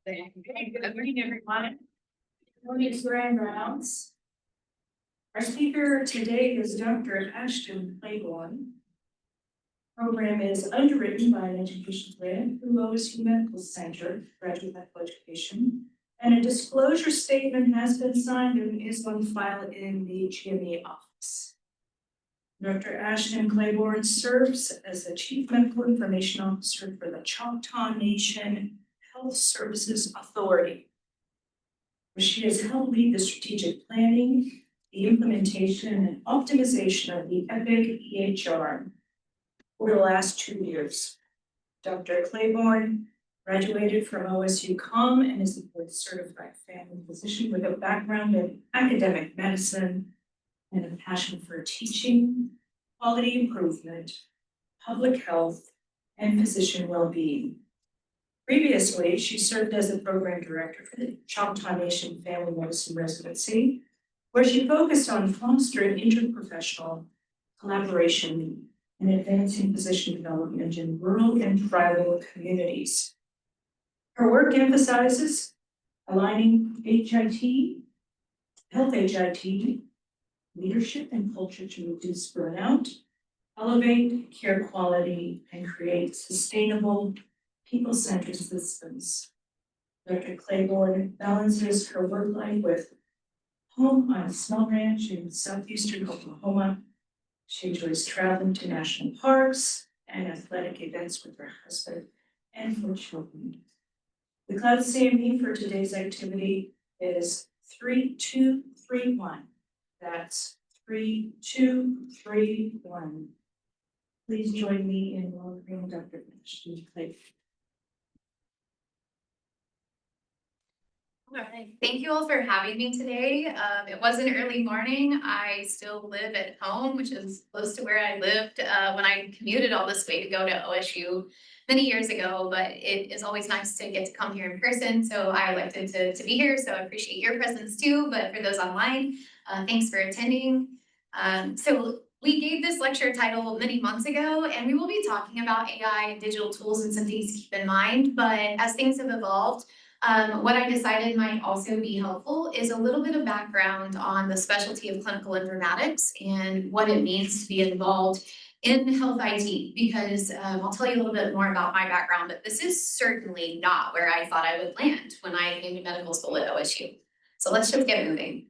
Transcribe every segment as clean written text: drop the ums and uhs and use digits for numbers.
Good morning, everyone. Good morning, grand rounds. Our speaker today is Dr. Ashton Clayborn. Program is underwritten by an education plan through OSU Medical Center, Graduate Medical Education, and a disclosure statement has been signed and is on file in the GME office. Dr. Ashton Clayborn serves as the Chief Medical Information Officer for the Choctaw Nation Health Services Authority, where she has helped lead the strategic planning, the implementation and optimization of the EPIC EHR over the last 2 years. Dr. Clayborn graduated from OSU Com and is a board certified family physician with a background in academic medicine and a passion for teaching, quality improvement, public health, and physician well-being. Previously, she served as a program director for the Choctaw Nation Family Medicine Residency, where she focused on fostering interprofessional collaboration and advancing physician development in rural and tribal communities. Her work emphasizes aligning health HIT, leadership and culture to reduce burnout, elevate care quality, and create sustainable people-centered systems. Dr. Clayborn balances her work life with home on a small ranch in southeastern Oklahoma. She enjoys traveling to national parks and athletic events with her husband and 4 children. The class CME for today's activity is 3231. That's 3231. Please join me in welcoming Dr. Ashton Clayborn. All right. Thank you all for having me today. It was an early morning. I still live at home, which is close to where I lived when I commuted all this way to go to OSU many years ago, but it is always nice to get to come here in person. So I elected to be here. So I appreciate your presence too. But for those online, thanks for attending. So we gave this lecture title many months ago, and we will be talking about AI and digital tools and some things to keep in mind. But as things have evolved, what I decided might also be helpful is a little bit of background on the specialty of clinical informatics and what it means to be involved in health IT, because I'll tell you a little bit more about my background, but this is certainly not where I thought I would land when I came to medical school at OSU. So let's just get moving.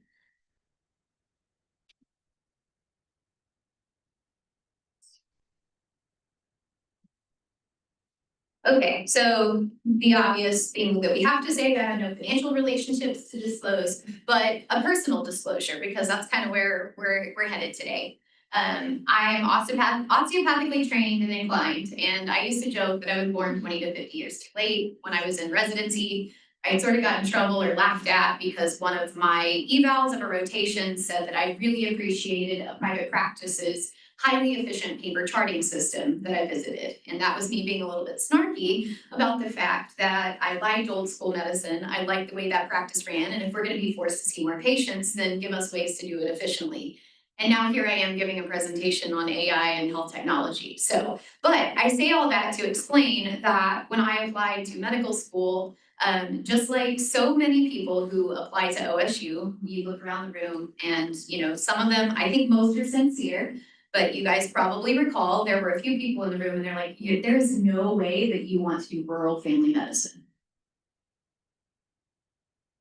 Okay, so the obvious thing that we have to say that I have no financial relationships to disclose, but a personal disclosure, because that's kind of where we're headed today. I'm osteopathically trained and inclined, and I used to joke that I was born 20 to 50 years too late. When I was in residency, I sort of got in trouble or laughed at because one of my evals of a rotation said that I really appreciated a private practice's highly efficient paper charting system that I visited. And that was me being a little bit snarky about the fact that I liked old school medicine. I liked the way that practice ran. And if we're going to be forced to see more patients, then give us ways to do it efficiently. And now here I am giving a presentation on AI and health technology. But I say all that to explain that when I applied to medical school, just like so many people who apply to OSU, you look around the room and, some of them, I think most are sincere. But you guys probably recall there were a few people in the room and they're like, there's no way that you want to do rural family medicine.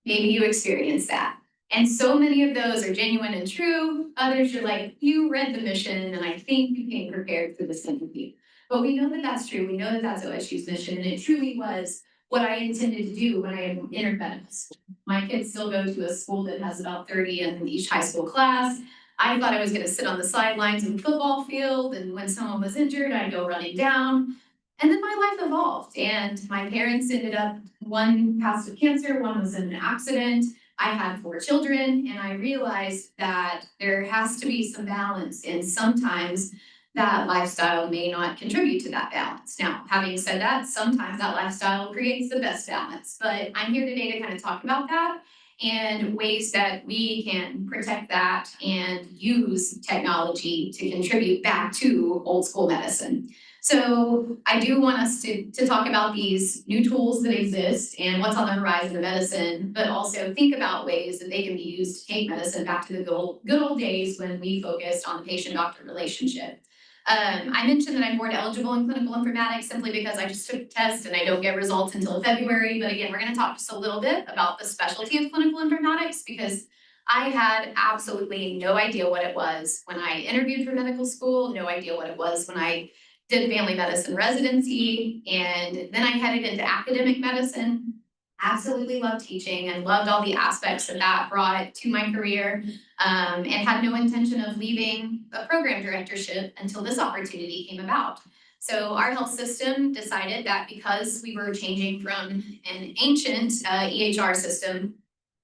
Maybe you experienced that. And so many of those are genuine and true. Others are like, you read the mission and I think you came prepared for this interview. But we know that that's true. We know that that's OSU's mission. And it truly was what I intended to do when I entered medical school. My kids still go to a school that has about 30 in each high school class. I thought I was going to sit on the sidelines of the football field, and when someone was injured, I'd go running down. And then my life evolved, and my parents ended up, one passed of cancer, one was in an accident. I had 4 children, and I realized that there has to be some balance, and sometimes that lifestyle may not contribute to that balance. Now, having said that, sometimes that lifestyle creates the best balance, but I'm here today to kind of talk about that and ways that we can protect that and use technology to contribute back to old school medicine. So I do want us to talk about these new tools that exist and what's on the horizon of medicine, but also think about ways that they can be used to take medicine back to the good old days when we focused on the patient-doctor relationship. I mentioned that I'm board eligible in clinical informatics simply because I just took a test and I don't get results until February. But again, we're going to talk just a little bit about the specialty of clinical informatics because I had absolutely no idea what it was when I interviewed for medical school, no idea what it was when I did family medicine residency, and then I headed into academic medicine. Absolutely loved teaching and loved all the aspects that brought to my career, and had no intention of leaving a program directorship until this opportunity came about. So our health system decided that because we were changing from an ancient EHR system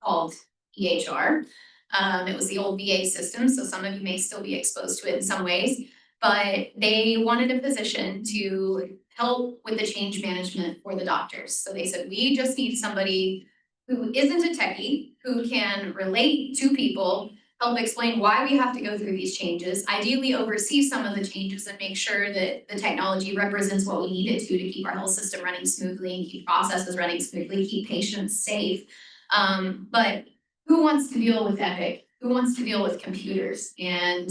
called EHR, it was the old VA system, so some of you may still be exposed to it in some ways, but they wanted a position to help with the change management for the doctors. So they said, we just need somebody who isn't a techie, who can relate to people, help explain why we have to go through these changes, ideally oversee some of the changes and make sure that the technology represents what we need it to keep our health system running smoothly and keep processes running smoothly, keep patients safe. But who wants to deal with Epic? Who wants to deal with computers? And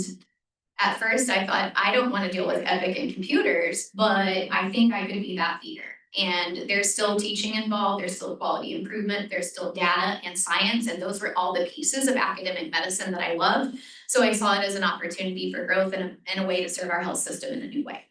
at first I thought, I don't want to deal with Epic and computers, but I think I could be that leader. And there's still teaching involved, there's still quality improvement, there's still data and science, and those were all the pieces of academic medicine that I love. So I saw it as an opportunity for growth and a way to serve our health system in a new way.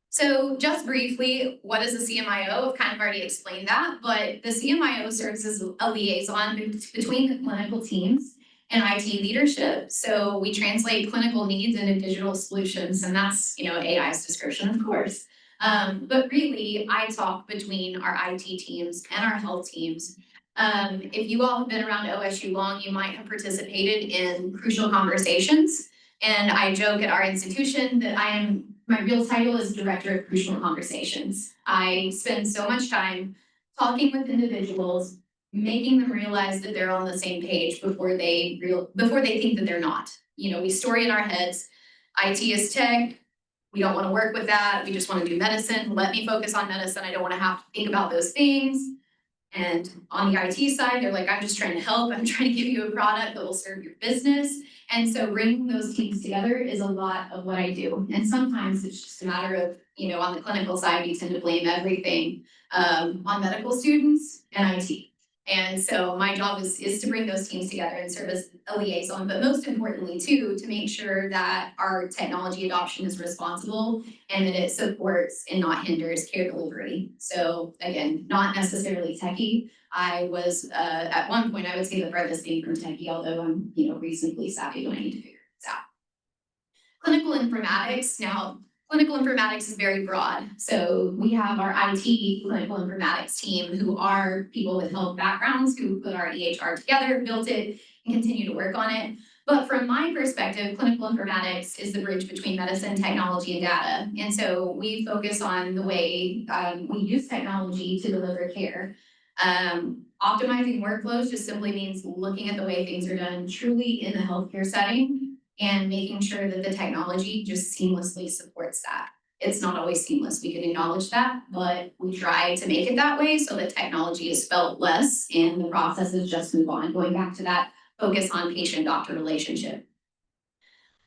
So just briefly, what is a CMIO? I've kind of already explained that, but the CMIO serves as a liaison between the clinical teams and IT leadership. So we translate clinical needs into digital solutions, and that's, AI's description, of course. But really, I talk between our IT teams and our health teams. If you all have been around OSU long, you might have participated in crucial conversations. And I joke at our institution that my real title is Director of Crucial Conversations. I spend so much time talking with individuals, making them realize that they're on the same page before they think that they're not. We story in our heads, IT is tech, we don't want to work with that, we just want to do medicine, let me focus on medicine, I don't want to have to think about those things. And on the IT side, they're like, I'm just trying to help, I'm trying to give you a product that will serve your business. And so bringing those teams together is a lot of what I do. And sometimes it's just a matter of, on the clinical side, we tend to blame everything on medical students and IT. And so my job is to bring those teams together and serve as a liaison, but most importantly too, to make sure that our technology adoption is responsible and that it supports and not hinders care delivery. So again, not necessarily techie. I was at one point, I would say the furthest thing from techie, although I'm reasonably savvy when I need to figure this out. Clinical informatics. Now, clinical informatics is very broad. So we have our IT clinical informatics team who are people with health backgrounds who put our EHR together, built it, and continue to work on it. But from my perspective, clinical informatics is the bridge between medicine, technology, and data. And so we focus on the way we use technology to deliver care. Optimizing workflows just simply means looking at the way things are done truly in the healthcare setting and making sure that the technology just seamlessly supports that. It's not always seamless, we can acknowledge that, but we try to make it that way so that technology is felt less and the processes just move on, going back to that focus on patient-doctor relationship.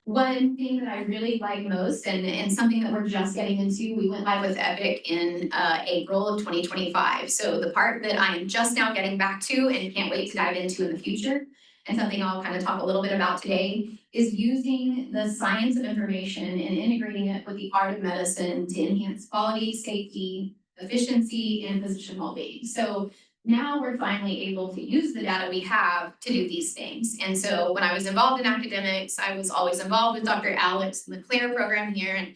One thing that I really like most and something that we're just getting into, we went live with Epic in April of 2025. So the part that I am just now getting back to and can't wait to dive into in the future, and something I'll kind of talk a little bit about today, is using the science of information and integrating it with the art of medicine to enhance quality, safety, efficiency, and physician well-being. So now we're finally able to use the data we have to do these things. And so when I was involved in academics, I was always involved with Dr. Alex in the CLARE program here. And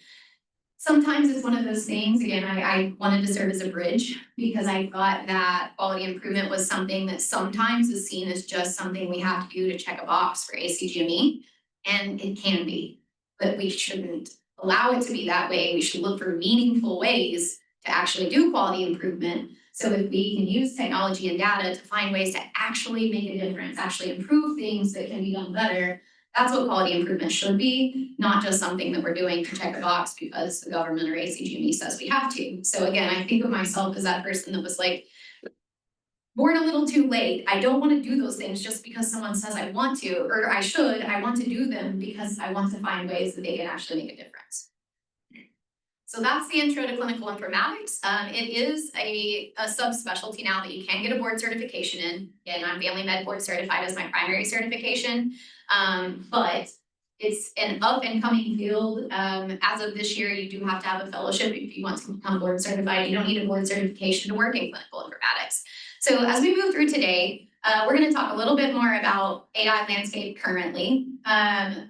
sometimes it's one of those things, again, I wanted to serve as a bridge because I thought that quality improvement was something that sometimes is seen as just something we have to do to check a box for ACGME. And it can be, but we shouldn't allow it to be that way. We should look for meaningful ways to actually do quality improvement. So if we can use technology and data to find ways to actually make a difference, actually improve things that can be done better, That's what quality improvement should be, not just something that we're doing to check a box because the government or ACGME says we have to. So again, I think of myself as that person that was like, born a little too late. I don't want to do those things just because someone says I want to, or I should. I want to do them because I want to find ways that they can actually make a difference. So that's the intro to clinical informatics. It is a subspecialty now that you can get a board certification in. Again, I'm Family Med Board certified as my primary certification, but it's an up and coming field. As of this year, you do have to have a fellowship if you want to become board certified. You don't need a board certification to work in clinical informatics. So as we move through today, we're going to talk a little bit more about AI landscape currently.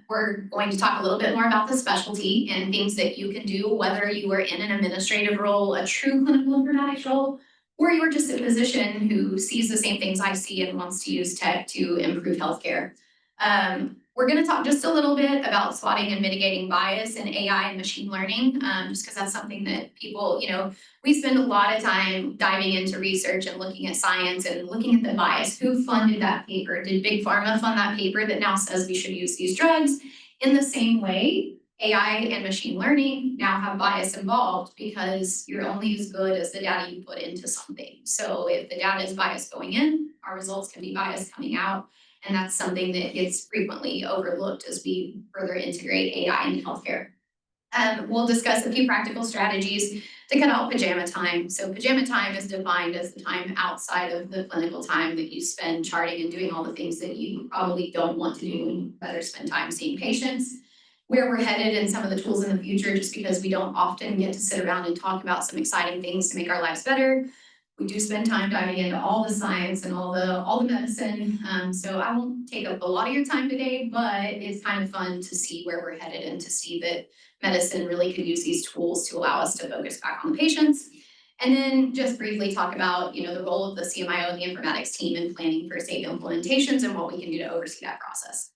We're going to talk a little bit more about the specialty and things that you can do, whether you are in an administrative role, a true clinical informatics role, or you're just a physician who sees the same things I see and wants to use tech to improve healthcare. We're going to talk just a little bit about spotting and mitigating bias in AI and machine learning, just because that's something that people, we spend a lot of time diving into research and looking at science and looking at the bias. Who funded that paper? Did Big Pharma fund that paper that now says we should use these drugs? In the same way, AI and machine learning now have bias involved because you're only as good as the data you put into something. So if the data is biased going in, our results can be biased coming out. And that's something that gets frequently overlooked as we further integrate AI into healthcare. We'll discuss a few practical strategies to cut out pajama time. So pajama time is defined as the time outside of the clinical time that you spend charting and doing all the things that you probably don't want to do and rather spend time seeing patients. Where we're headed and some of the tools in the future, just because we don't often get to sit around and talk about some exciting things to make our lives better. We do spend time diving into all the science and all the medicine. So I won't take up a lot of your time today, but it's kind of fun to see where we're headed and to see that medicine really could use these tools to allow us to focus back on the patients. And then just briefly talk about, the role of the CMIO and the informatics team in planning for safe implementations and what we can do to oversee that process.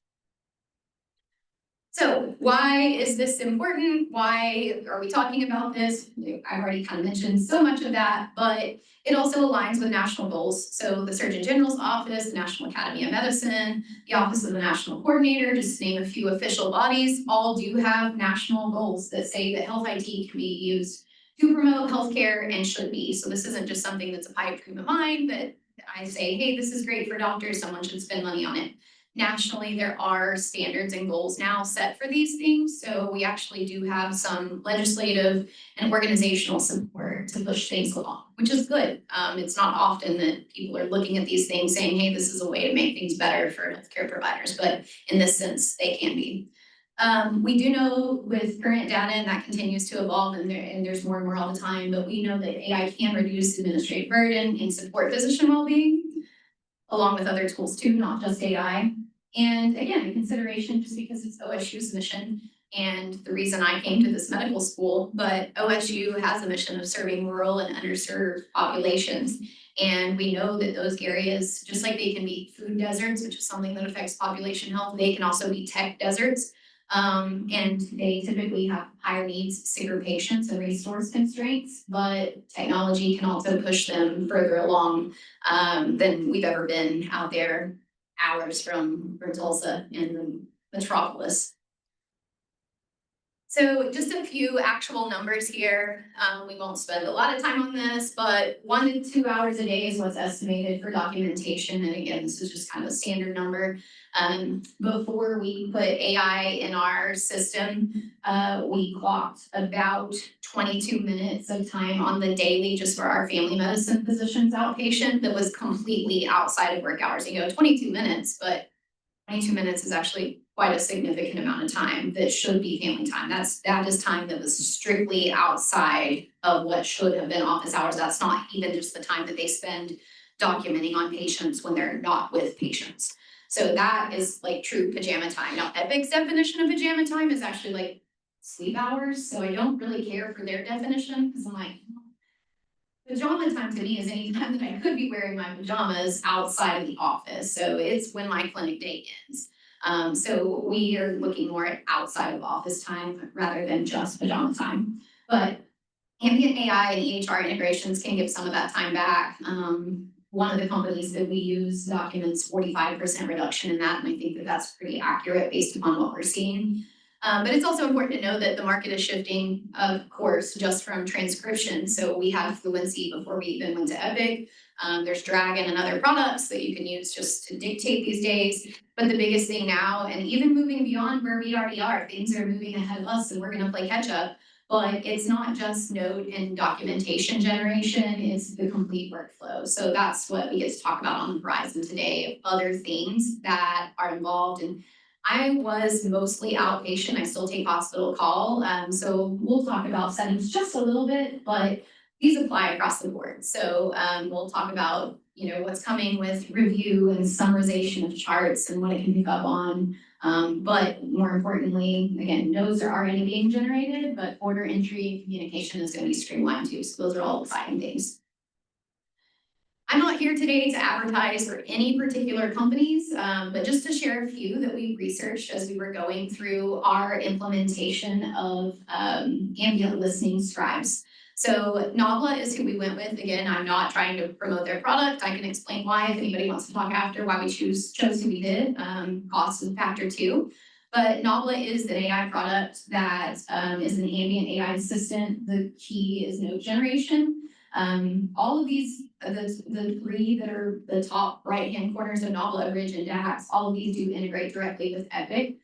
So why is this important? Why are we talking about this? I've already kind of mentioned so much of that, but it also aligns with national goals. So the Surgeon General's office, the National Academy of Medicine, the Office of the National Coordinator, just to name a few official bodies, all do have national goals that say that health IT can be used to promote healthcare and should be. So this isn't just something that's a pipe dream of mine that I say, hey, this is great for doctors, someone should spend money on it. Nationally, there are standards and goals now set for these things. So we actually do have some legislative and organizational support to push things along, which is good. It's not often that people are looking at these things saying, hey, this is a way to make things better for healthcare providers, but in this sense, they can be. We do know with current data, and that continues to evolve, and there's more and more all the time, but we know that AI can reduce administrative burden and support physician well-being, along with other tools too, not just AI. And again, a consideration just because it's OSU's mission and the reason I came to this medical school, but OSU has a mission of serving rural and underserved populations. And we know that those areas, just like they can be food deserts, which is something that affects population health, they can also be tech deserts. And they typically have higher needs, sicker patients and resource constraints, but technology can also push them further along than we've ever been out there, hours from Tulsa in the metropolis. So just a few actual numbers here. We won't spend a lot of time on this, but 1 to 2 hours a day is what's estimated for documentation. And again, this is just kind of a standard number. Before we put AI in our system, we clocked about 22 minutes of time on the daily just for our family medicine physicians outpatient that was completely outside of work hours. 22 minutes, but 22 minutes is actually quite a significant amount of time that should be family time. That is time that was strictly outside of what should have been office hours. That's not even just the time that they spend documenting on patients when they're not with patients. So that is like true pajama time. Now, Epic's definition of pajama time is actually like sleep hours. So I don't really care for their definition because I'm like, pajama time to me is any time that I could be wearing my pajamas outside of the office. So it's when my clinic day ends. So we are looking more at outside of office time rather than just pajama time. But ambient AI and EHR integrations can give some of that time back. one of the companies that we use documents 45% reduction in that, and I think that that's pretty accurate based upon what we're seeing. But it's also important to know that the market is shifting, of course, just from transcription. So we had fluency before we even went to Epic. There's Dragon and other products that you can use just to dictate these days. But the biggest thing now, and even moving beyond where we already are, things are moving ahead of us and we're gonna play catch up. But it's not just note and documentation generation, it's the complete workflow. So that's what we get to talk about on the horizon today, other things that are involved. And I was mostly outpatient. I still take hospital call. So we'll talk about settings just a little bit, but these apply across the board. So we'll talk about, what's coming with review and summarization of charts and what it can pick up on. But more importantly, again, notes are already being generated, but order entry and communication is going to be streamlined too. So those are all exciting things. I'm not here today to advertise for any particular companies, but just to share a few that we researched as we were going through our implementation of ambient listening scribes. So Navla is who we went with. Again, I'm not trying to promote their product. I can explain why if anybody wants to talk after why we chose who we did. Cost is a factor too. But Navla is an AI product that is an ambient AI assistant. The key is note generation. All of these, the three that are the top right-hand corners of Navla, Bridge, and DAX, all of these do integrate directly with Epic.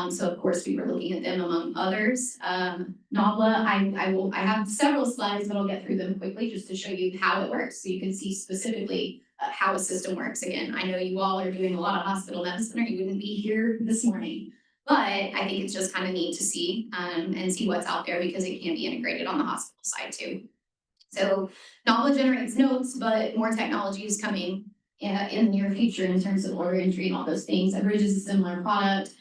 So of course we were looking at them among others. Navla, I have several slides, but I'll get through them quickly just to show you how it works, so you can see specifically how a system works. Again, I know you all are doing a lot of hospital medicine, or you wouldn't be here this morning. But I think it's just kind of neat to see and see what's out there because it can be integrated on the hospital side too. So Navla generates notes, but more technology is coming in the near future in terms of order entry and all those things. Bridge is a similar product.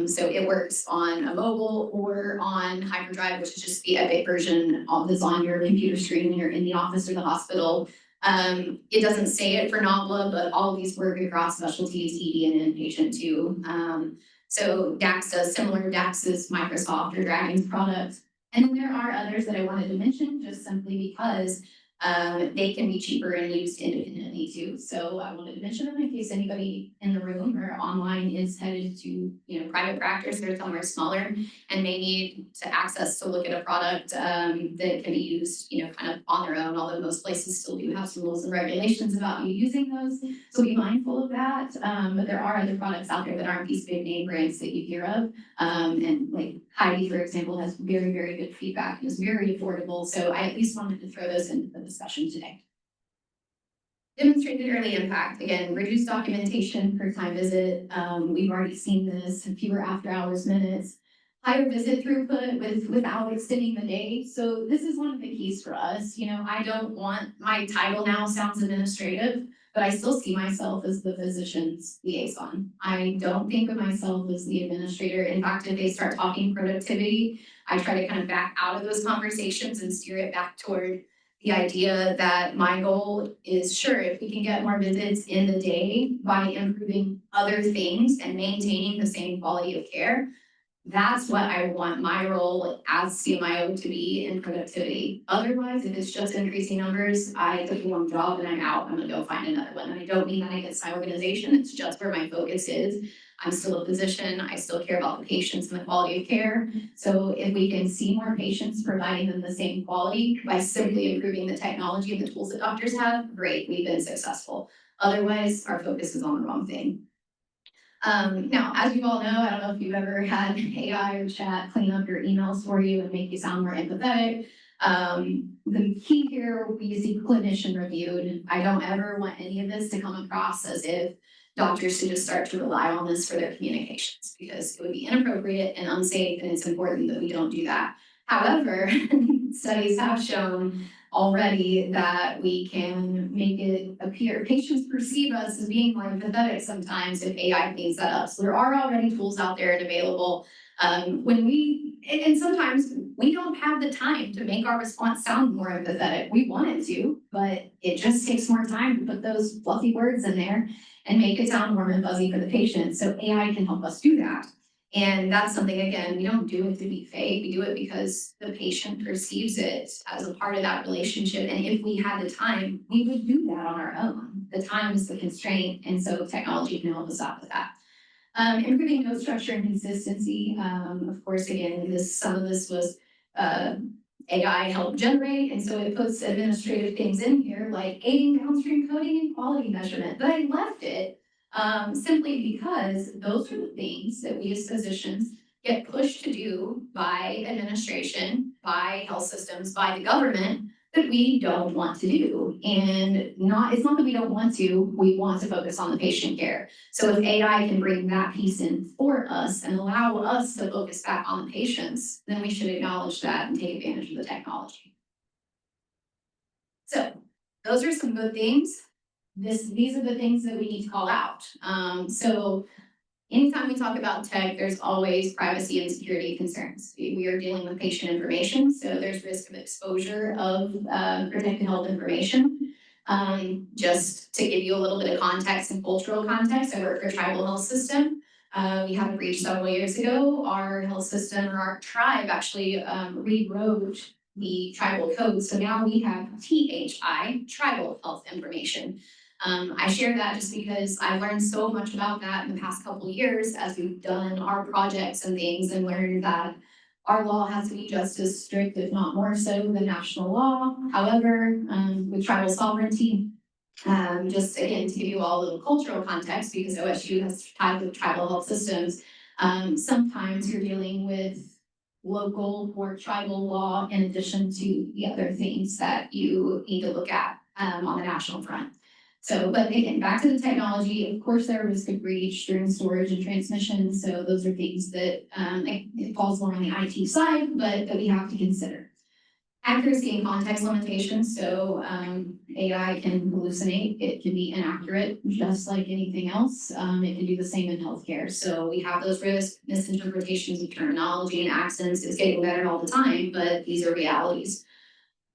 So it works on a mobile or on hyperdrive, which is just the Epic version of this on your computer screen when you're in the office or the hospital. It doesn't say it for Navla, but all of these work across specialties, ED and inpatient too. So DAX does similar. DAX is Microsoft or Dragon's product. And then there are others that I wanted to mention just simply because they can be cheaper and used independently too. So I wanted to mention them in case anybody in the room or online is headed to, private practice or somewhere smaller and may need to access to look at a product that can be used, kind of on their own, although most places still do have some rules and regulations about you using those. So be mindful of that. But there are other products out there that aren't these big name brands that you hear of. And like Heidi, for example, has very, very good feedback and is very affordable. So I at least wanted to throw those into the discussion today. Demonstrated early impact, again, reduced documentation per time visit. We've already seen this, fewer after hours minutes, higher visit throughput without extending the day. So this is one of the keys for us. I don't want, my title now sounds administrative, but I still see myself as the physician's liaison. I don't think of myself as the administrator. In fact, if they start talking productivity, I try to kind of back out of those conversations and steer it back toward the idea that my goal is, sure, if we can get more visits in the day by improving other things and maintaining the same quality of care, that's what I want my role as CMIO to be in productivity. Otherwise, if it's just increasing numbers, I took one job and I'm out, I'm gonna go find another one. And I don't mean that against my organization, it's just where my focus is. I'm still a physician, I still care about the patients and the quality of care. So if we can see more patients providing them the same quality by simply improving the technology and the tools that doctors have, great, we've been successful. Otherwise, our focus is on the wrong thing. Now, as you all know, I don't know if you've ever had AI or chat clean up your emails for you and make you sound more empathetic. The key here will be to see clinician reviewed. I don't ever want any of this to come across as if doctors should just start to rely on this for their communications, because it would be inappropriate and unsafe, and it's important that we don't do that. However, studies have shown already that we can make it appear, patients perceive us as being more empathetic sometimes if AI cleans that up. So there are already tools out there and available. And sometimes we don't have the time to make our response sound more empathetic. We want it to, but it just takes more time to put those fluffy words in there and make it sound warm and fuzzy for the patient. So AI can help us do that. And that's something, again, we don't do it to be fake. We do it because the patient perceives it as a part of that relationship. And if we had the time, we would do that on our own. The time is the constraint, and so technology can help us out with that. Improving node structure and consistency. Of course, again, some of this was AI helped generate, and so it puts administrative things in here like aiding downstream coding and quality measurement. But I left it simply because those are the things that we as physicians get pushed to do by administration, by health systems, by the government, that we don't want to do. And it's not that we don't want to, we want to focus on the patient care. So if AI can bring that piece in for us and allow us to focus back on the patients, then we should acknowledge that and take advantage of the technology. So those are some good things. These are the things that we need to call out. So anytime we talk about tech, there's always privacy and security concerns. We are dealing with patient information, so there's risk of exposure of protected health information. Just to give you a little bit of context and cultural context, I work for a tribal health system. We had a breach several years ago. Our health system, or our tribe, actually rewrote the tribal code. So now we have THI, tribal health information. I share that just because I learned so much about that in the past couple of years as we've done our projects and things, and learned that our law has to be just as strict, if not more so, than national law. However, with tribal sovereignty, just again, to give you all a little cultural context, because OSU has tied with tribal health systems, sometimes you're dealing with local or tribal law in addition to the other things that you need to look at on the national front. So, but again, back to the technology, of course, there are risk of breach during storage and transmission. So those are things that it falls more on the IT side, but that we have to consider. Accuracy and context limitations. So AI can hallucinate. It can be inaccurate, just like anything else. It can do the same in healthcare. So we have those risks, misinterpretations of terminology and accents. It's getting better all the time, but these are realities.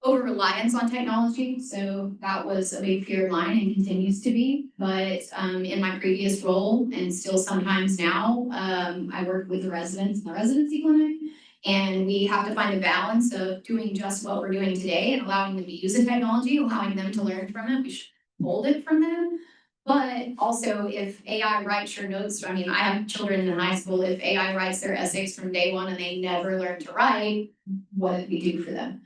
Over reliance on technology. So that was a big fear of mine and continues to be. But in my previous role, and still sometimes now, I work with the residents in the residency clinic. And we have to find a balance of doing just what we're doing today and allowing them to use the technology, allowing them to learn from it. We should hold it from them. But also, if AI writes your notes, I mean, I have children in high school, if AI writes their essays from day one and they never learn to write, what did we do for them?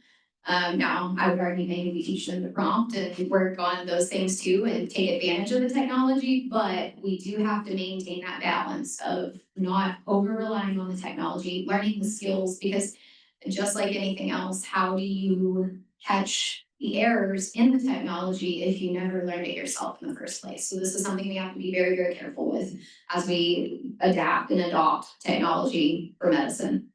Now, I would argue maybe we teach them to prompt and work on those things too and take advantage of the technology, but we do have to maintain that balance of not over relying on the technology, learning the skills, because just like anything else, how do you catch the errors in the technology if you never learned it yourself in the first place? So this is something we have to be very, very careful with as we adapt and adopt technology for medicine.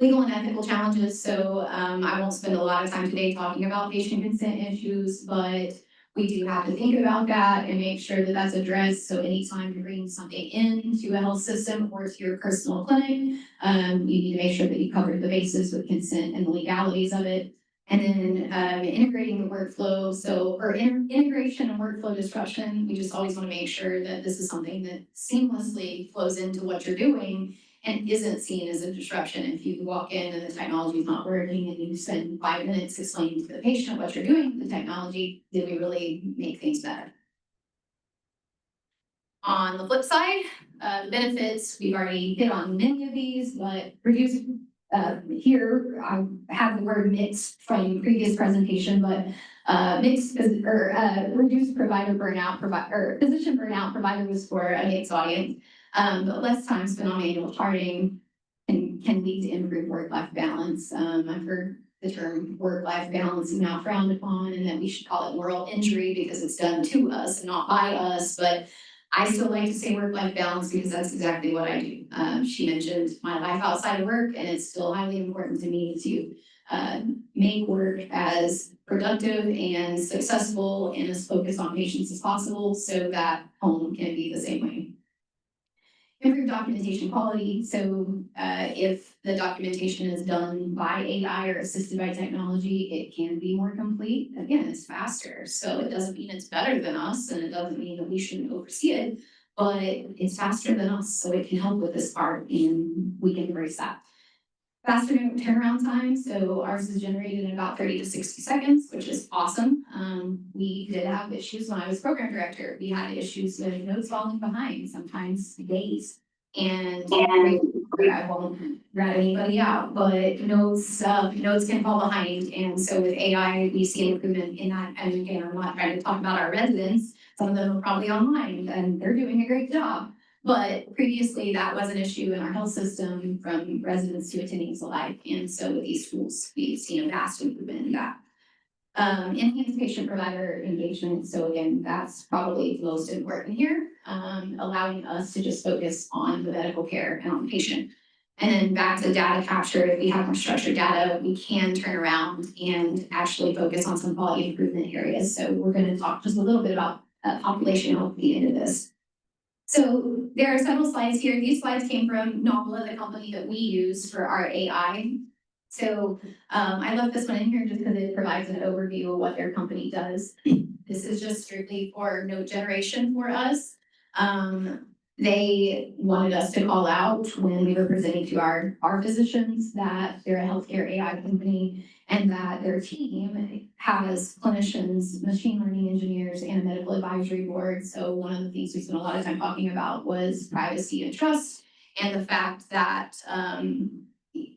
Legal and ethical challenges. So I won't spend a lot of time today talking about patient consent issues, but we do have to think about that and make sure that that's addressed. So anytime you're bringing something into a health system or to your personal clinic, you need to make sure that you cover the bases with consent and the legalities of it. And then integrating the workflow. So for integration and workflow disruption, we just always want to make sure that this is something that seamlessly flows into what you're doing and isn't seen as a disruption. If you walk in and the technology is not working and you spend 5 minutes explaining to the patient what you're doing with the technology, did we really make things better? On the flip side, the benefits, we've already hit on many of these, but reduce, here I have the word mix from previous presentation, but reduce provider burnout, or physician burnout. Provider was for a mixed audience. But less time spent on manual charting can lead to improved work-life balance. I've heard the term work-life balance is now frowned upon, and that we should call it moral injury because it's done to us and not by us. But I still like to say work-life balance because that's exactly what I do. She mentioned my life outside of work, and it's still highly important to me to make work as productive and successful and as focused on patients as possible, so that home can be the same way. Improve documentation quality. So if the documentation is done by AI or assisted by technology, it can be more complete. Again, it's faster. So it doesn't mean it's better than us, and it doesn't mean that we shouldn't oversee it, but it's faster than us, so it can help with this part, and we can embrace that. Faster turnaround time, so ours is generated in about 30 to 60 seconds, which is awesome. We did have issues when I was program director. We had issues with notes falling behind, sometimes days. And I won't rat anybody out, but notes can fall behind. And so with AI, we see an improvement in that. And again, I'm not trying to talk about our residents. Some of them are probably online and they're doing a great job. But previously, that was an issue in our health system from residents to attendings alike. And so with these tools, we've seen a vast improvement in that. Enhanced patient provider engagement. So again, that's probably the most important here, allowing us to just focus on the medical care and on the patient. And then back to data capture, if we have more structured data, we can turn around and actually focus on some quality improvement areas. So we're going to talk just a little bit about population health at the end of this. So there are several slides here. These slides came from Novella, the company that we use for our AI. So I left this one in here just because it provides an overview of what their company does. This is just strictly for note generation for us. They wanted us to call out when we were presenting to our physicians that they're a healthcare AI company and that their team has clinicians, machine learning engineers, and a medical advisory board. So one of the things we spent a lot of time talking about was privacy and trust, and the fact that,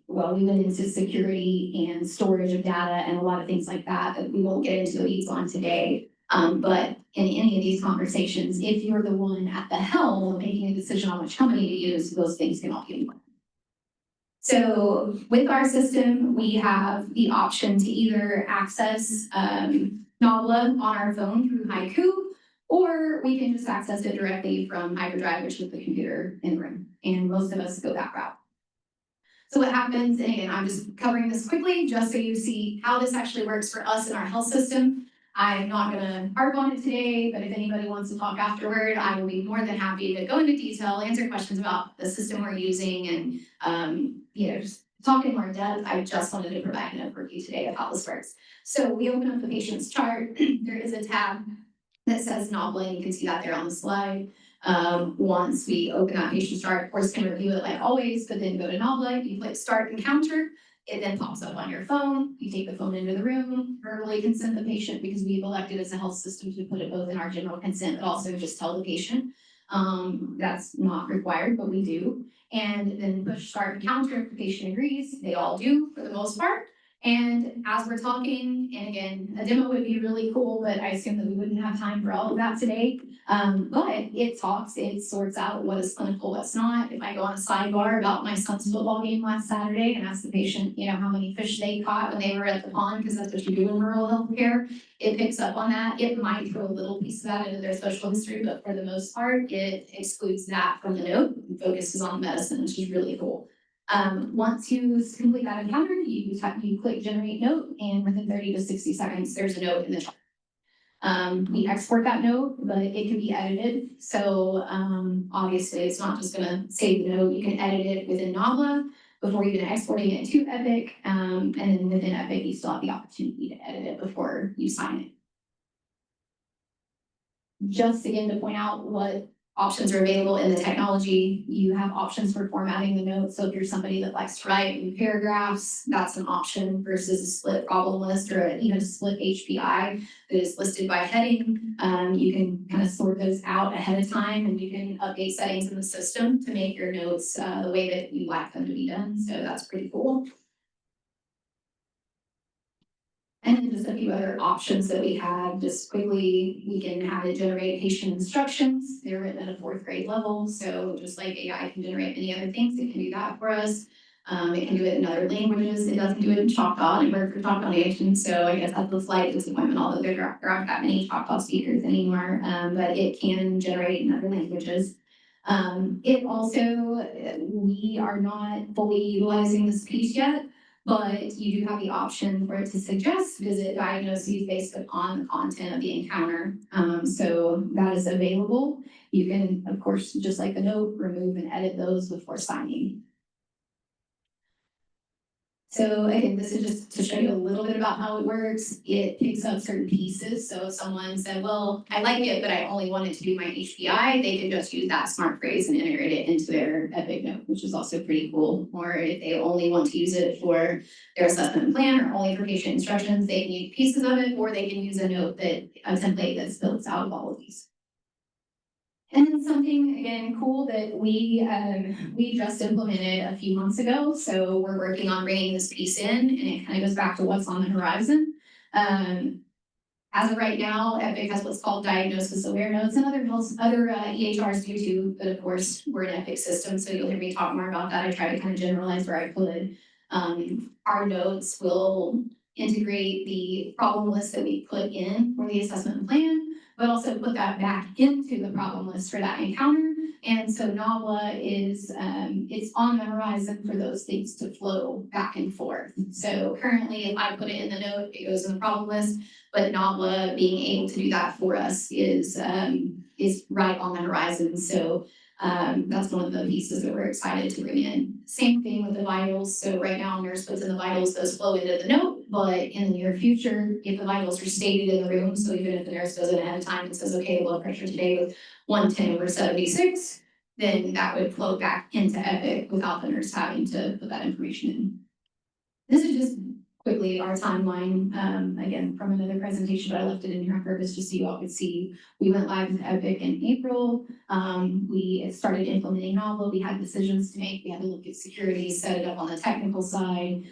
we went into security and storage of data and a lot of things like that that we won't get into the weeds on today. But in any of these conversations, if you're the one at the helm making a decision on which company to use, those things can all be important. So with our system, we have the option to either access Novella on our phone through Haiku, or we can just access it directly from Hyperdrive, which is the computer in the room. And most of us go that route. So what happens, and again, I'm just covering this quickly, just so you see how this actually works for us in our health system. I'm not gonna harp on it today, but if anybody wants to talk afterward, I will be more than happy to go into detail, answer questions about the system we're using, and just talk in more depth. I just wanted to provide an overview today of how this works. So we open up the patient's chart. There is a tab that says Novella, and you can see that there on the slide. Once we open that patient chart, of course, can review it like always, but then go to Novella, you click Start Encounter. It then pops up on your phone. You take the phone into the room, verbally consent the patient because we've elected as a health system to put it both in our general consent, but also just tell the patient. That's not required, but we do. And then push Start Encounter if the patient agrees. They all do for the most part. And as we're talking, and again, a demo would be really cool, but I assume that we wouldn't have time for all of that today. But it talks, it sorts out what is clinical, what's not. If I go on a sidebar about my son's football game last Saturday and ask the patient, how many fish they caught when they were at the pond, because that's what you do in rural healthcare, it picks up on that. It might throw a little piece of that into their social history, but for the most part, it excludes that from the note and focuses on medicine, which is really cool. Once you complete that encounter, you click generate note, and within 30 to 60 seconds, there's a note in the chart. We export that note, but it can be edited. So obviously, it's not just going to save the note. You can edit it within Novella before even exporting it to Epic. And then within Epic, you still have the opportunity to edit it before you sign it. Just again to point out what options are available in the technology. You have options for formatting the notes. So if you're somebody that likes to write in paragraphs, that's an option versus a split problem list or even a split HPI that is listed by heading. You can kind of sort those out ahead of time, and you can update settings in the system to make your notes the way that you like them to be done. So that's pretty cool. And then just a few other options that we have. Just quickly, we can have it generate patient instructions. They're written at a 4th grade level. So just like AI can generate many other things, it can do that for us. It can do it in other languages. It doesn't do it in Choctaw. I work for Choctaw Nation, so I guess that's a slight disappointment, although there aren't that many Choctaw speakers anymore. But it can generate in other languages. It also, we are not fully utilizing this piece yet, but you do have the option for it to suggest visit diagnoses based upon the content of the encounter. So that is available. You can, of course, just like the note, remove and edit those before signing. So again, this is just to show you a little bit about how it works. It picks up certain pieces. So if someone said, well, I like it, but I only wanted to do my HPI, they can just use that smart phrase and integrate it into their Epic note, which is also pretty cool. Or if they only want to use it for their assessment plan or only for patient instructions, they can use pieces of it, or they can use a template that's built out of all of these. And then something, again, cool that we just implemented a few months ago. So we're working on bringing this piece in, and it kind of goes back to what's on the horizon. As of right now, Epic has what's called diagnosis aware notes, and other EHRs do too. But of course, we're an Epic system, so you'll hear me talk more about that. I try to kind of generalize where I could. Our notes will integrate the problem list that we put in for the assessment plan, but also put that back into the problem list for that encounter. And so NAWA is, it's on the horizon for those things to flow back and forth. So currently, if I put it in the note, it goes in the problem list, but NAWA being able to do that for us is right on the horizon. So that's one of the pieces that we're excited to bring in. Same thing with the vitals. So right now, nurse puts in the vitals, those flow into the note, but in the near future, if the vitals are stated in the room, so even if the nurse goes in ahead of time and says, okay, blood pressure today was 110/76, then that would flow back into Epic without the nurse having to put that information in. This is just quickly our timeline, again, from another presentation, but I left it in here on purpose just so you all could see. We went live with Epic in April. We started implementing NAWA. We had decisions to make. We had to look at security, set it up on the technical side.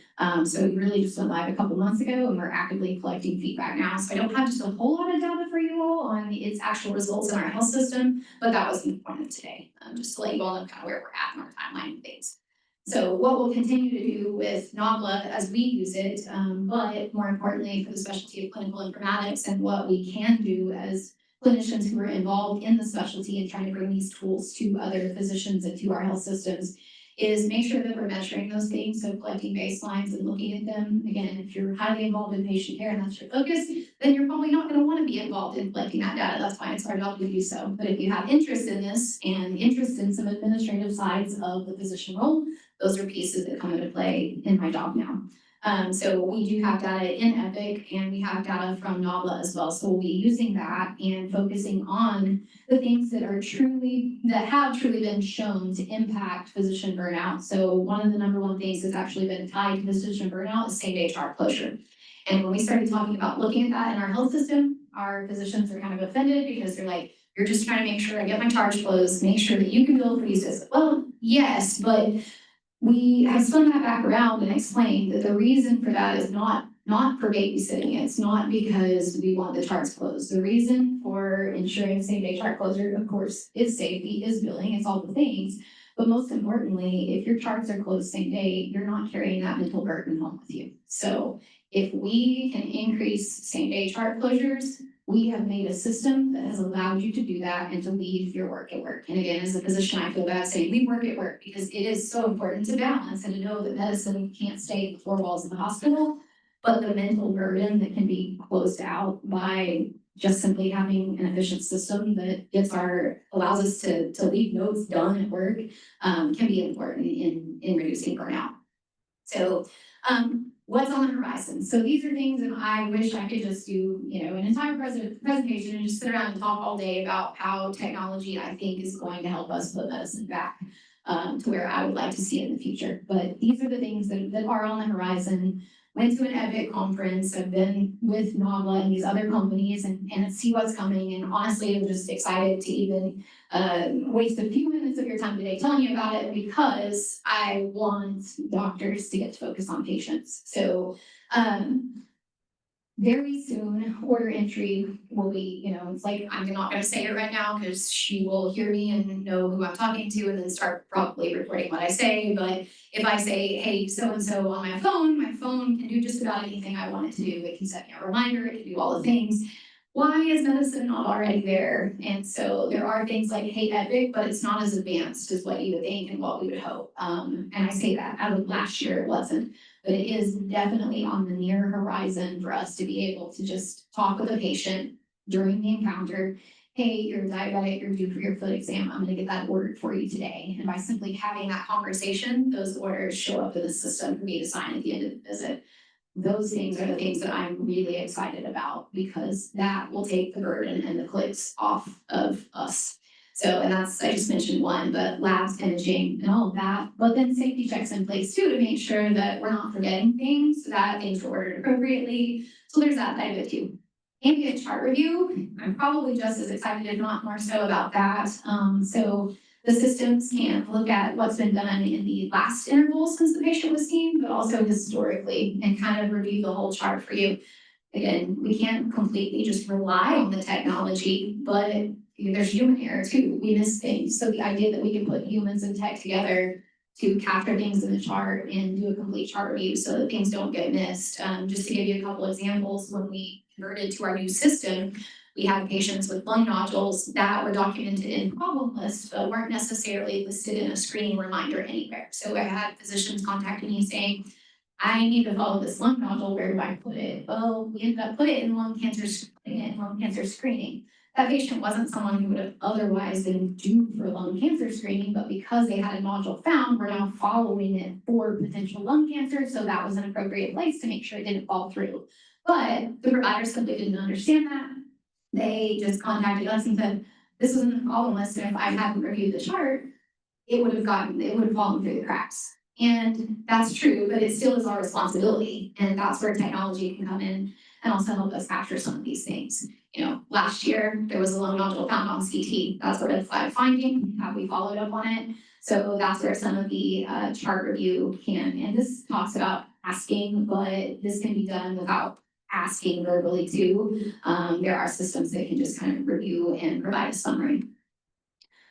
So we really just went live a couple months ago, and we're actively collecting feedback now. So I don't have just a whole lot of data for you all on its actual results in our health system, but that was the point of today, just to let you all know kind of where we're at in our timeline and things. So what we'll continue to do with NAWA as we use it, but more importantly for the specialty of clinical informatics and what we can do as clinicians who are involved in the specialty and trying to bring these tools to other physicians and to our health systems, is make sure that we're measuring those things, so collecting baselines and looking at them. Again, if you're highly involved in patient care and that's your focus, then you're probably not going to want to be involved in collecting that data. That's why it's our job to do so. But if you have interest in this and interest in some administrative sides of the physician role, those are pieces that come into play in my job now. So we do have data in Epic, and we have data from NAWA as well. So we'll be using that and focusing on the things that have truly been shown to impact physician burnout. So one of the number one things that's actually been tied to physician burnout is same-day chart closure. And when we started talking about looking at that in our health system, our physicians are kind of offended because they're like, you're just trying to make sure I get my charge closed, make sure that you can bill for these visits. Well, yes, but we have spun that back around and explained that the reason for that is not for babysitting. It's not because we want the charts closed. The reason for ensuring same-day chart closure, of course, is safety, is billing, it's all the things. But most importantly, if your charts are closed same day, you're not carrying that mental burden home with you. So if we can increase same-day chart closures, we have made a system that has allowed you to do that and to leave your work at work. And again, as a physician, I feel bad saying leave work at work because it is so important to balance and to know that medicine can't stay in the four walls of the hospital, but the mental burden that can be closed out by just simply having an efficient system that allows us to leave notes done at work can be important in reducing burnout. So what's on the horizon? So these are things that I wish I could just do, an entire presentation and just sit around and talk all day about how technology, I think, is going to help us put medicine back to where I would like to see it in the future. But these are the things that are on the horizon. Went to an Epic conference. I've been with NAWA and these other companies and see what's coming. And honestly, I'm just excited to even waste a few minutes of your time today telling you about it because I want doctors to get to focus on patients. So very soon, order entry will be, it's like, I'm not going to say it right now because she will hear me and know who I'm talking to and then start probably recording what I say. But if I say, hey, so-and-so on my phone can do just about anything I want it to do. It can set me a reminder, it can do all the things. Why is medicine not already there? And so there are things like Hey Epic, but it's not as advanced as what you would think and what we would hope. And I say that out of last year, it wasn't. But it is definitely on the near horizon for us to be able to just talk with a patient during the encounter hey, you're diabetic, you're due for your foot exam, I'm gonna get that ordered for you today. And by simply having that conversation, those orders show up in the system for me to sign at the end of the visit. Those things are the things that I'm really excited about, because that will take the burden and the clicks off of us. So, and that's, I just mentioned one, but labs, imaging, and all of that, but then safety checks in place too, to make sure that we're not forgetting things, that things are ordered appropriately. So there's that side of it too. Ambient chart review, I'm probably just as excited, if not more so, about that. So the systems can look at what's been done in the last interval since the patient was seen, but also historically, and kind of review the whole chart for you. Again, we can't completely just rely on the technology, but there's human error too. We miss things. So the idea that we can put humans and tech together to capture things in the chart and do a complete chart review so that things don't get missed. Just to give you a couple examples, when we converted to our new system, we had patients with lung nodules that were documented in problem lists, but weren't necessarily listed in a screening reminder anywhere. So I had physicians contacting me saying, I need to follow this lung nodule, where do I put it? Well, we ended up putting it in lung cancer screening. That patient wasn't someone who would have otherwise been due for lung cancer screening, but because they had a nodule found, we're now following it for potential lung cancer. So that was an appropriate place to make sure it didn't fall through. But the providers simply didn't understand that. They just contacted us and said, this was in the problem list, and if I hadn't reviewed the chart, it would have fallen through the cracks. And that's true, but it still is our responsibility. And that's where technology can come in and also help us capture some of these things. You know, last year there was a lung nodule found on CT. That's a red flag finding. Have we followed up on it? So that's where some of the chart review can, and this talks about asking, but this can be done without asking verbally too. There are systems that can just kind of review and provide a summary.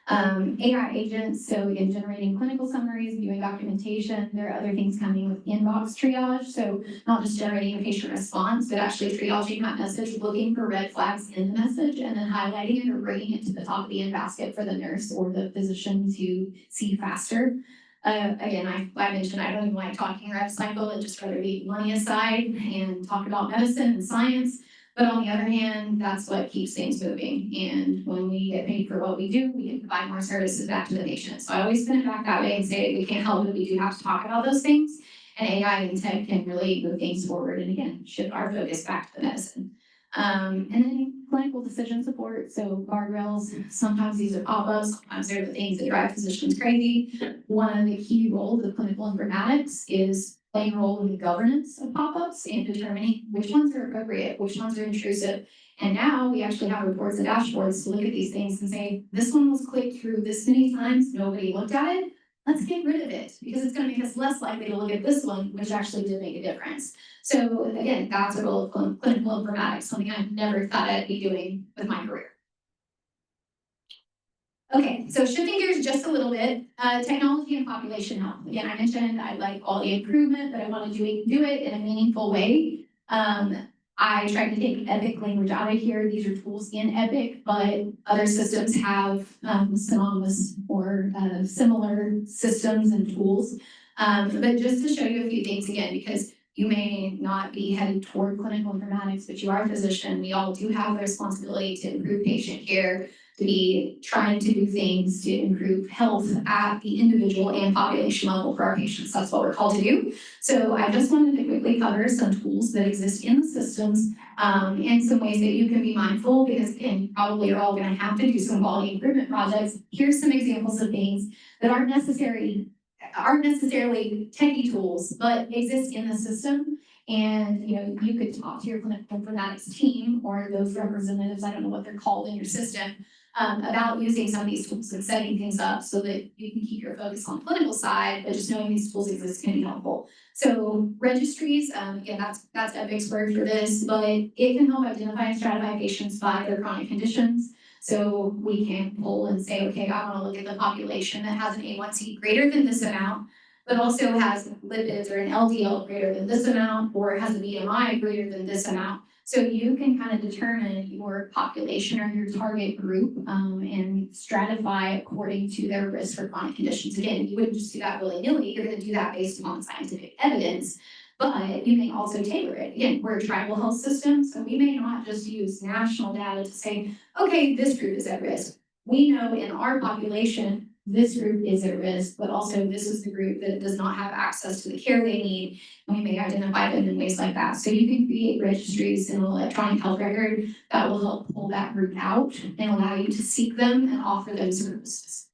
AI agents, so again, generating clinical summaries, viewing documentation. There are other things coming with inbox triage, so not just generating a patient response, but actually triaging that message, looking for red flags in the message, and then highlighting it or bringing it to the top of the in-basket for the nurse or the physician to see faster. Again, I mentioned I don't even like talking rev cycle, and just rather leave money aside and talk about medicine and science. But on the other hand, that's what keeps things moving. And when we get paid for what we do, we can provide more services back to the patient. So I always spin it back that way and say we can't help it, we do have to talk about those things. And AI and tech can really move things forward and again, shift our focus back to the medicine. And then clinical decision support, so guardrails, sometimes these are pop-ups, sometimes they're the things that drive physicians crazy. One of the key roles of clinical informatics is playing a role in the governance of pop-ups and determining which ones are appropriate, which ones are intrusive. And now we actually have reports and dashboards to look at these things and say, this one was clicked through this many times, nobody looked at it. Let's get rid of it, because it's going to make us less likely to look at this one, which actually did make a difference. So again, that's a role of clinical informatics, something I've never thought I'd be doing with my career. Okay, so shifting gears just a little bit, technology and population health. Again, I mentioned I like quality improvement, but I want to do it in a meaningful way. I tried to take Epic language out of here. These are tools in Epic, but other systems have synonymous or similar systems and tools. But just to show you a few things again, because you may not be headed toward clinical informatics, but you are a physician. We all do have the responsibility to improve patient care, to be trying to do things to improve health at the individual and population level for our patients. That's what we're called to do. So I just wanted to quickly cover some tools that exist in the systems and some ways that you can be mindful, because again, you probably are all going to have to do some quality improvement projects. Here's some examples of things that aren't necessarily techie tools, but exist in the system. And you could talk to your clinical informatics team or those representatives, I don't know what they're called in your system, about using some of these tools and setting things up so that you can keep your focus on the clinical side, but just knowing these tools exist can be helpful. So registries, again, that's Epic's word for this, but it can help identify and stratify patients by their chronic conditions. So we can pull and say, okay, I want to look at the population that has an A1C greater than this amount, but also has lipids or an LDL greater than this amount, or has a BMI greater than this amount. So you can kind of determine your population or your target group and stratify according to their risk for chronic conditions. Again, you wouldn't just do that willy-nilly. You're going to do that based on scientific evidence. But you may also tailor it. Again, we're a tribal health system, so we may not just use national data to say, okay, this group is at risk. We know in our population, this group is at risk, but also this is the group that does not have access to the care they need, and we may identify them in ways like that. So you can create registries in an electronic health record that will help pull that group out and allow you to seek them and offer those services.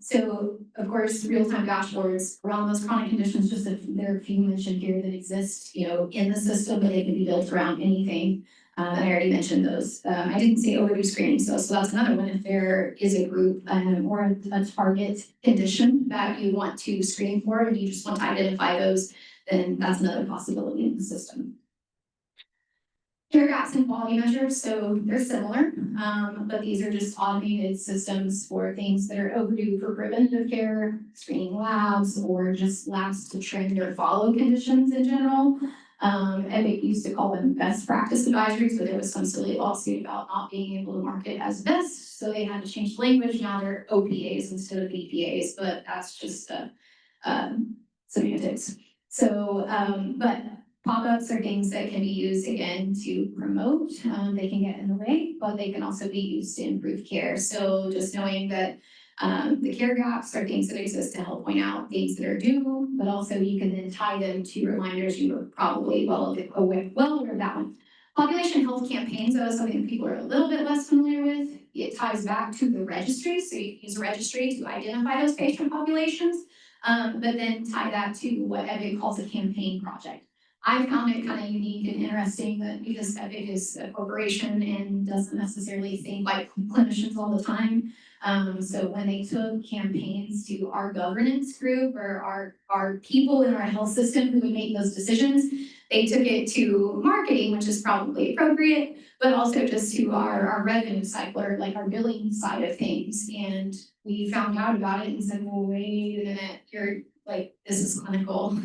So of course, real-time dashboards around those chronic conditions, just there are a few mentioned here that exist, in the system, but they can be built around anything. And I already mentioned those. I didn't say overdue screening, so that's another one. If there is a group or a target condition that you want to screen for, and you just want to identify those, then that's another possibility in the system. Care gaps and quality measures, so they're similar, but these are just automated systems for things that are overdue for preventative care, screening labs, or just labs to trend or follow conditions in general. Epic used to call them best practice advisories, but there was some silly lawsuit about not being able to market as best, so they had to change the language. Now they're OPAs instead of BPAs, but that's just semantics. So, but pop-ups are things that can be used again to promote. They can get in the way, but they can also be used to improve care. So just knowing that the care gaps are things that exist to help point out things that are due, but also you can then tie them to reminders. You were probably well aware of that one. Population health campaigns, though, is something people are a little bit less familiar with. It ties back to the registry, so you can use a registry to identify those patient populations, but then tie that to what Epic calls a campaign project. I found it kind of unique and interesting that because Epic is a corporation and doesn't necessarily think like clinicians all the time. So when they took campaigns to our governance group or our people in our health system who would make those decisions, they took it to marketing, which is probably appropriate, but also just to our revenue cycle, or like our billing side of things. And we found out about it and said, well, wait a minute, this is clinical.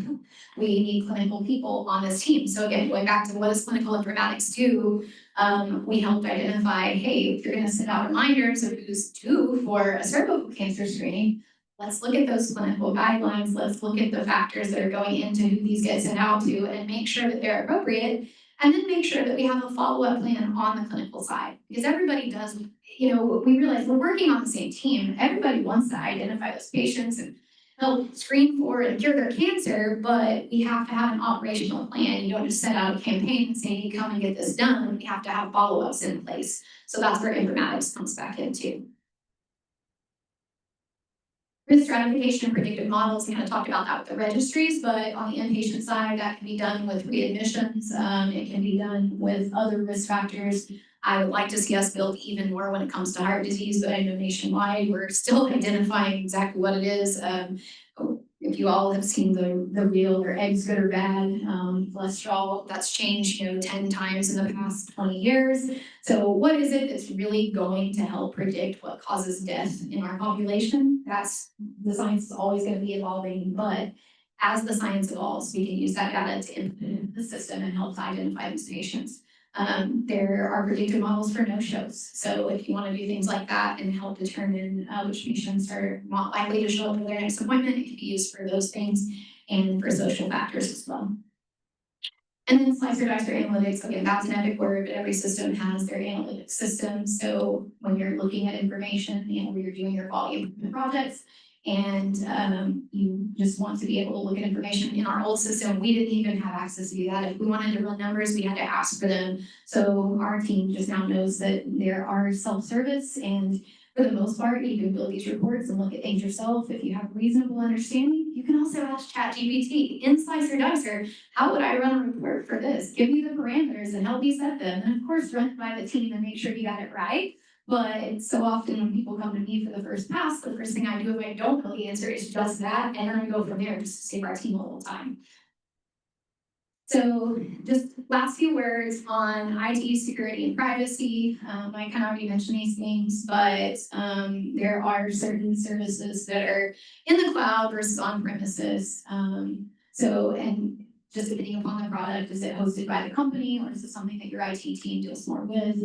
We need clinical people on this team. So again, going back to what does clinical informatics do, we helped identify, hey, if you're gonna send out reminders of who's due for a cervical cancer screening, let's look at those clinical guidelines. Let's look at the factors that are going into who these get sent out to and make sure that they're appropriate. And then make sure that we have a follow-up plan on the clinical side. Because everybody does, we realize we're working on the same team. Everybody wants to identify those patients and help screen for and cure their cancer, but we have to have an operational plan. You don't just set out a campaign and say, hey, come and get this done. We have to have follow-ups in place. So that's where informatics comes back into. Risk stratification and predictive models, we kind of talked about that with the registries, but on the inpatient side, that can be done with readmissions. It can be done with other risk factors. I would like to see us build even more when it comes to heart disease, but I know nationwide, we're still identifying exactly what it is. If you all have seen the wheel, are eggs good or bad? Cholesterol, that's changed, 10 times in the past 20 years. So what is it that's really going to help predict what causes death in our population? The science is always going to be evolving, but as the science evolves, we can use that data to input the system and help to identify these patients. There are predictive models for no-shows. So if you want to do things like that and help determine which patients are not likely to show up for their next appointment, it can be used for those things and for social factors as well. And then slicer dicer analytics, again, that's an Epic word, but every system has their analytics system. So when you're looking at information and when you're doing your quality improvement projects, and you just want to be able to look at information. In our old system, we didn't even have access to do that. If we wanted to run numbers, we had to ask for them. So our team just now knows that there are self-service, and for the most part, you can build these reports and look at things yourself. If you have reasonable understanding, you can also ask ChatGPT in Slicer Dicer, how would I run a report for this? Give me the parameters and help me set them. And of course, run it by the team and make sure you got it right. But so often when people come to me for the first pass, the first thing I do if I don't know the answer is just that, and then I go from there just to save our team a little time. So just last few words on IT security and privacy. I kind of already mentioned these things, but there are certain services that are in the cloud versus on premises. And just depending upon the product, is it hosted by the company or is it something that your IT team deals more with?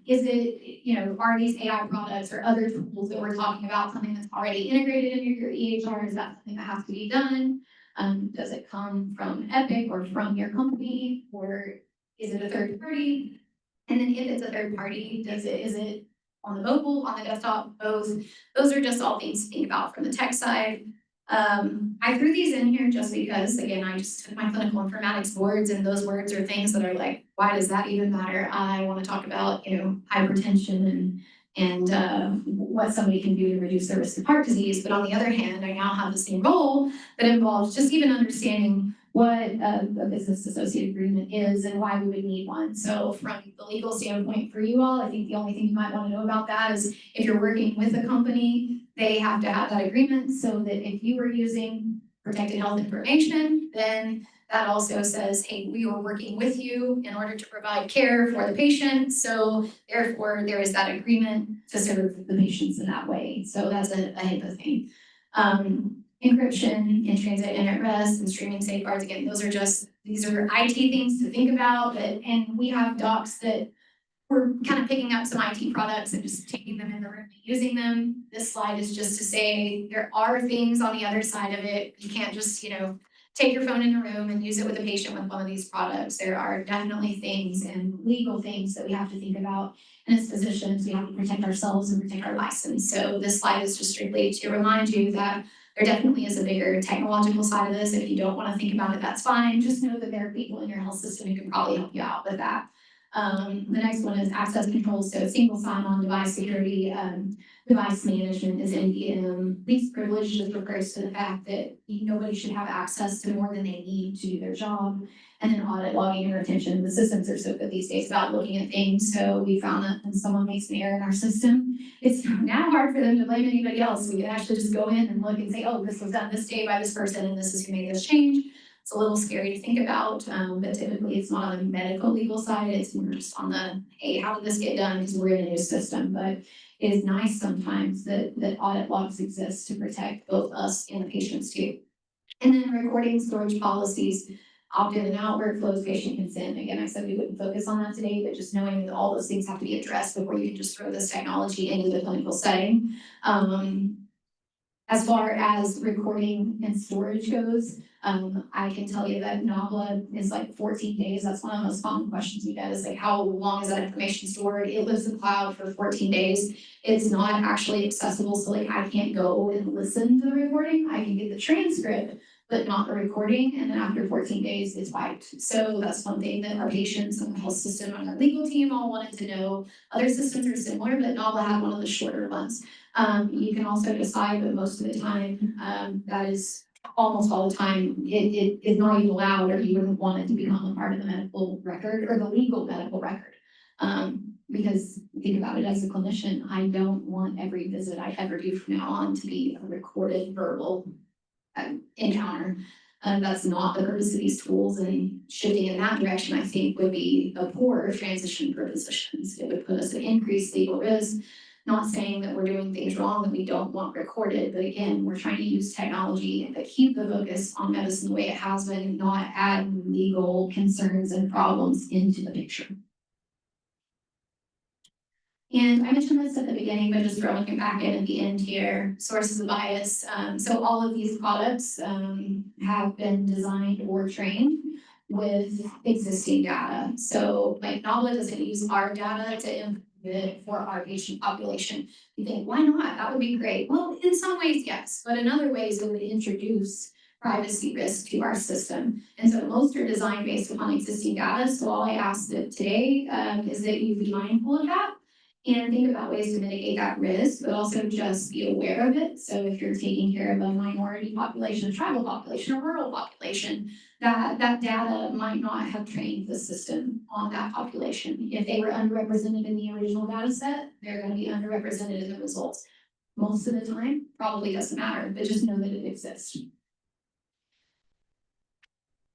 Is it, are these AI products or other tools that we're talking about something that's already integrated into your EHR? Is that something that has to be done? Does it come from Epic or from your company, or is it a third party? And then if it's a third party, is it on the mobile, on the desktop, both? Those are just all things to think about from the tech side. I threw these in here just because, again, I just took my clinical informatics words, and those words are things that are like, why does that even matter? I want to talk about, hypertension and what somebody can do to reduce the risk of heart disease. But on the other hand, I now have the same role that involves just even understanding what a business associate agreement is and why we would need one. So from the legal standpoint for you all, I think the only thing you might want to know about that is if you're working with a company, they have to have that agreement so that if you were using protected health information, then that also says, hey, we are working with you in order to provide care for the patient. So therefore, there is that agreement to serve the patients in that way. So that's a HIPAA thing. Encryption, in-transit and at rest, and streaming safeguards. Again, these are IT things to think about. And we have docs that we're kind of picking up some IT products and just taking them in the room and using them. This slide is just to say there are things on the other side of it. You can't just, take your phone in a room and use it with a patient with one of these products. There are definitely things and legal things that we have to think about. And as physicians, we have to protect ourselves and protect our license. So this slide is just strictly to remind you that there definitely is a bigger technological side of this. If you don't want to think about it, that's fine. Just know that there are people in your health system who can probably help you out with that. The next one is access control. So single sign-on device security, device management is NVM. Least privilege just refers to the fact that nobody should have access to more than they need to do their job. And then audit, logging, and retention. The systems are so good these days about looking at things. So we found that when someone makes an error in our system, it's now hard for them to blame anybody else. We can actually just go in and look and say, oh, this was done this day by this person, and this is who made this change. It's a little scary to think about, but typically it's not on the medical legal side. It's more just on the, hey, how did this get done? Because we're in a new system. But it is nice sometimes that audit logs exist to protect both us and the patients too. And then recording storage policies, opt-in and out workflows, patient consent. Again, I said we wouldn't focus on that today, but just knowing that all those things have to be addressed before you can just throw this technology into the clinical setting. As far as recording and storage goes, I can tell you that NAVLA is like 14 days. That's one of the most common questions we get is like, how long is that information stored? It lives in the cloud for 14 days. It's not actually accessible. So like, I can't go and listen to the recording. I can get the transcript, but not the recording. And then after 14 days, it's wiped. So that's one thing that our patients and the health system and our legal team all wanted to know. Other systems are similar, but NAVLA had one of the shorter ones. You can also decide, but most of the time, that is almost all the time, it is not even allowed, or you wouldn't want it to become a part of the medical record or the legal medical record. Because think about it as a clinician, I don't want every visit I ever do from now on to be a recorded verbal encounter. That's not the purpose of these tools, and shifting in that direction, I think, would be a poor transition for physicians. It would put us at increased legal risk. Not saying that we're doing things wrong that we don't want recorded, but again, we're trying to use technology that keep the focus on medicine the way it has been, not add legal concerns and problems into the picture. And I mentioned this at the beginning, but just throwing it back in at the end here, sources of bias. So all of these products have been designed or trained with existing data. So like NAVLA doesn't use our data to improve it for our patient population. You think, why not? That would be great. Well, in some ways, yes, but in other ways, it would introduce privacy risk to our system. And so most are designed based upon existing data. So all I ask today is that you be mindful of that and think about ways to mitigate that risk, but also just be aware of it. So if you're taking care of a minority population, a tribal population, a rural population, that data might not have trained the system on that population. If they were underrepresented in the original data set, they're going to be underrepresented in the results. Most of the time, probably doesn't matter, but just know that it exists.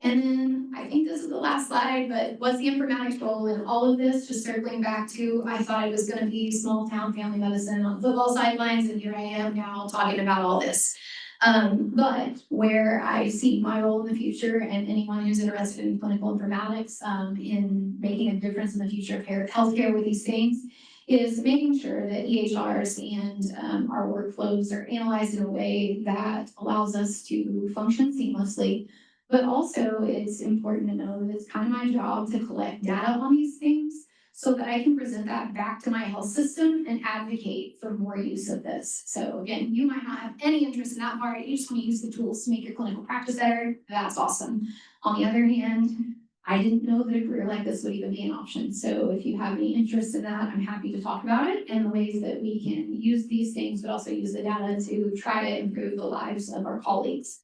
And then I think this is the last slide, but what's the informatics role in all of this? Just circling back to, I thought it was going to be small town family medicine on football sidelines, and here I am now talking about all this. But where I see my role in the future, and anyone who's interested in clinical informatics in making a difference in the future of healthcare with these things, is making sure that EHRs and our workflows are analyzed in a way that allows us to function seamlessly. But also, it's important to know that it's kind of my job to collect data on these things so that I can present that back to my health system and advocate for more use of this. So again, you might not have any interest in that part, you just want to use the tools to make your clinical practice better, that's awesome. On the other hand, I didn't know that a career like this would even be an option. So if you have any interest in that, I'm happy to talk about it and the ways that we can use these things, but also use the data to try to improve the lives of our colleagues.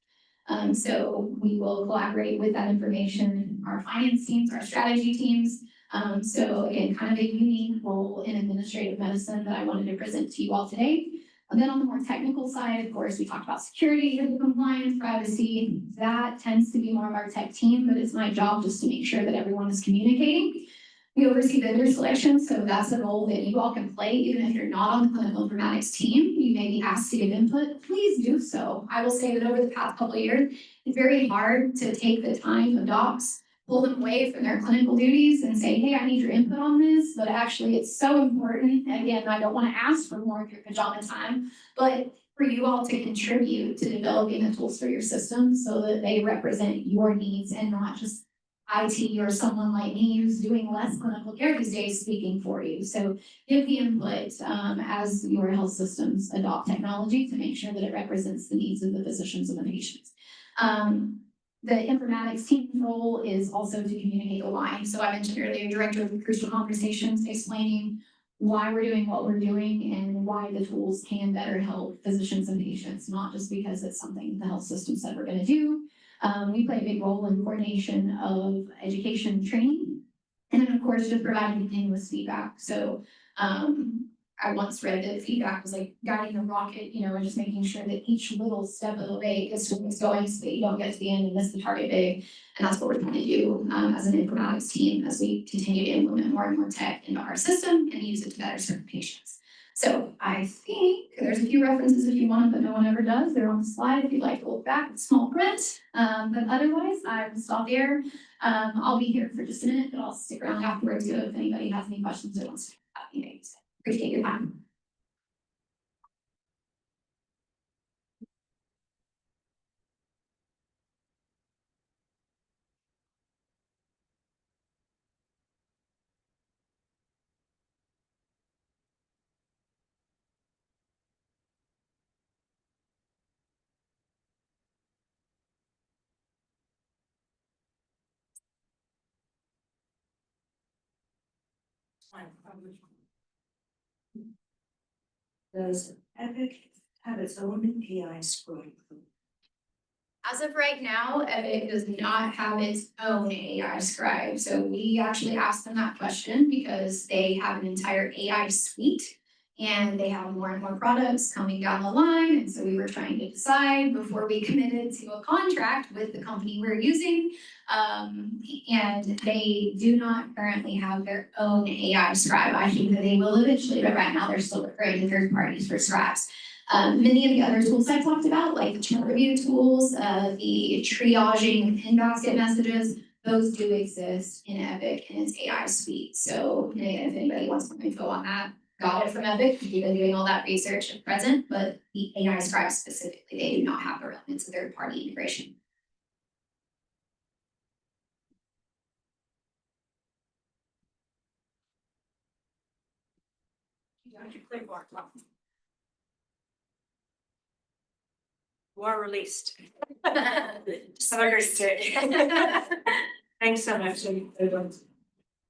So we will collaborate with that information, our finance teams, our strategy teams. So again, kind of a unique role in administrative medicine that I wanted to present to you all today. And then on the more technical side, of course, we talked about security, compliance, privacy. That tends to be more of our tech team, but it's my job just to make sure that everyone is communicating. We oversee vendor selection, so that's a role that you all can play, even if you're not on the clinical informatics team. You may be asked to give input, please do so. I will say that over the past couple of years, it's very hard to take the time of docs, pull them away from their clinical duties and say, hey, I need your input on this, but actually it's so important. Again, I don't want to ask for more of your pajama time, but for you all to contribute to developing the tools for your system so that they represent your needs and not just IT or someone like me who's doing less clinical care these days speaking for you. So give the input as your health systems adopt technology to make sure that it represents the needs of the physicians and the patients. The informatics team role is also to communicate the line. So I mentioned earlier, director of crucial conversations, explaining why we're doing what we're doing and why the tools can better help physicians and patients, not just because it's something the health system said we're going to do. We play a big role in coordination of education training, and then of course just providing continuous feedback. So I once read that feedback was like guiding a rocket, and just making sure that each little step of the way is going so that you don't get to the end and miss the target big. And that's what we're trying to do as an informatics team as we continue to implement more and more tech into our system and use it to better serve patients. So I think there's a few references if you want, but no one ever does. They're on the slide if you'd like to look back with small print. But otherwise, I will stop there. I'll be here for just a minute, but I'll stick around afterwards if anybody has any questions or wants to have anything to say. Appreciate your time. Does Epic have its own AI scoring? As of right now, Epic does not have its own AI scribe. So we actually asked them that question because they have an entire AI suite and they have more and more products coming down the line. And so we were trying to decide before we committed to a contract with the company we're using. And they do not currently have their own AI scribe. I think that they will eventually, but right now they're still referring to third parties for scribes. Many of the other tools I talked about, like the chart review tools, the triaging in-basket messages, those do exist in Epic and its AI suite. So if anybody wants more info on that, got it from Epic. We've been doing all that research at present, but the AI scribe specifically, they do not have the elements of third-party integration. Dr. Clayborn. You are released. Have a great day. Thanks so much.